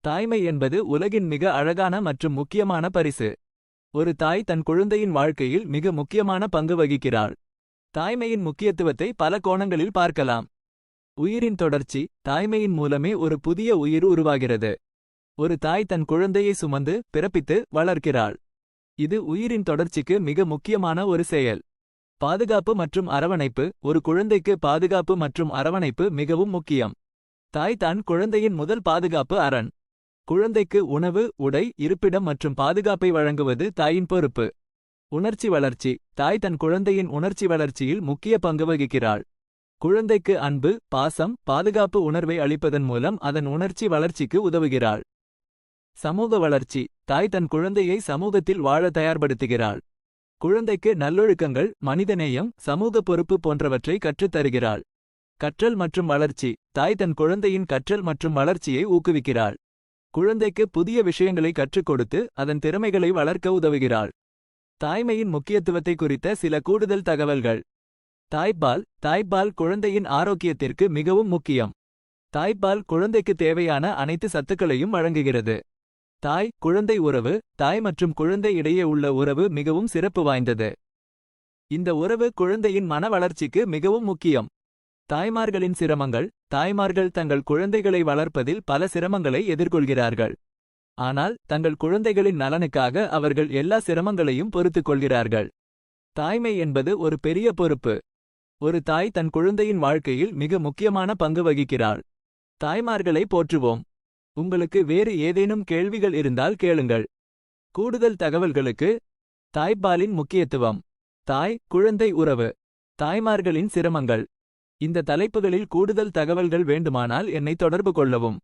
தாய்மை என்பது உலகின் மிக அழகான மற்றும் முக்கியமான பரிசு. ஒரு தாய் தன் குழந்தையின் வாழ்க்கையில் மிக முக்கியமான பங்கு வகிக்கிறாள். தாய்மையின் முக்கியத்துவத்தை பல கோணங்களில் பார்க்கலாம். உயிரின் தொடர்ச்சி. தாய்மையின் மூலமே ஒரு புதிய உயிர் உருவாகிறது. ஒரு தாய் தன் குழந்தையை சுமந்து பிறப்பித்து வளர்க்கிறாள். இது உயிரின் தொடர்ச்சிக்கு மிக முக்கியமான ஒரு செயல். பாதுகாப்பு மற்றும் அரவணைப்பு. ஒரு குழந்தைக்கு பாதுகாப்பு மற்றும் அரவணைப்பு மிகவும் முக்கியம். தாய் தான் குழந்தையின் முதல் பாதுகாப்பு அரண். குழந்தைக்கு உணவு, உடை, இருப்பிடம் மற்றும் பாதுகாப்பை வழங்குவது தாயின் பொறுப்பு. உணர்ச்சி வளர்ச்சி. தாய் தன் குழந்தையின் உணர்ச்சி வளர்ச்சியில் முக்கிய பங்கு வகிக்கிறாள். குழந்தைக்கு அன்பு, பாசம், பாதுகாப்பு உணர்வை அளிப்பதன் மூலம் அதன் உணர்ச்சி வளர்ச்சிக்கு உதவுகிறாள். சமூக வளர்ச்சி. தாய் தன் குழந்தையை சமூகத்தில் வாழ தயார்படுத்துகிறாள். குழந்தைக்கு நல்லொழுக்கங்கள், மனிதநேயம், சமூக பொறுப்பு போன்றவற்றை கற்றுத்தருகிறாள். கற்றல் மற்றும் வளர்ச்சி. தாய் தன் குழந்தையின் கற்றல் மற்றும் வளர்ச்சியை ஊக்குவிக்கிறாள். குழந்தைக்கு புதிய விஷயங்களை கற்றுக் கொடுத்து அதன் திறமைகளை வளர்க்க உதவுகிறாள். தாய்மையின் முக்கியத்துவத்தை குறித்த சில கூடுதல் தகவல்கள். தாய்ப்பால். தாய்ப்பால் குழந்தையின் ஆரோக்கியத்திற்கு மிகவும் முக்கியம். தாய்ப்பால் குழந்தைக்கு தேவையான அனைத்து சத்துக்களையும் வழங்குகிறது. தாய் குழந்தை உறவு. தாய் மற்றும் குழந்தை இடையே உள்ள உறவு மிகவும் சிறப்பு வாய்ந்தது. இந்த உறவு குழந்தையின் மன வளர்ச்சிக்கு மிகவும் முக்கியம். தாய்மார்களின் சிரமங்கள். தாய்மார்கள் தங்கள் குழந்தைகளை வளர்ப்பதில் பல சிரமங்களை எதிர்கொள்கிறார்கள். ஆனால் தங்கள் குழந்தைகளின் நலனுக்காக அவர்கள் எல்லா சிரமங்களையும் பொறுத்துக் கொள்கிறார்கள். தாய்மை என்பது ஒரு பெரிய பொறுப்பு. ஒரு தாய் தன் குழந்தையின் வாழ்க்கையில் மிக முக்கியமான பங்கு வகிக்கிறாள். தாய்மார்களை போற்றுவோம். உங்களுக்கு வேறு ஏதேனும் கேள்விகள் இருந்தால் கேளுங்கள். கூடுதல் தகவல்களுக்கு. தாய்ப்பாலின் முக்கியத்துவம். தாய் குழந்தை உறவு. தாய்மார்களின் சிரமங்கள். இந்த தலைப்புகளில் கூடுதல் தகவல்கள் வேண்டுமானால் என்னை தொடர்பு கொள்ளவும்.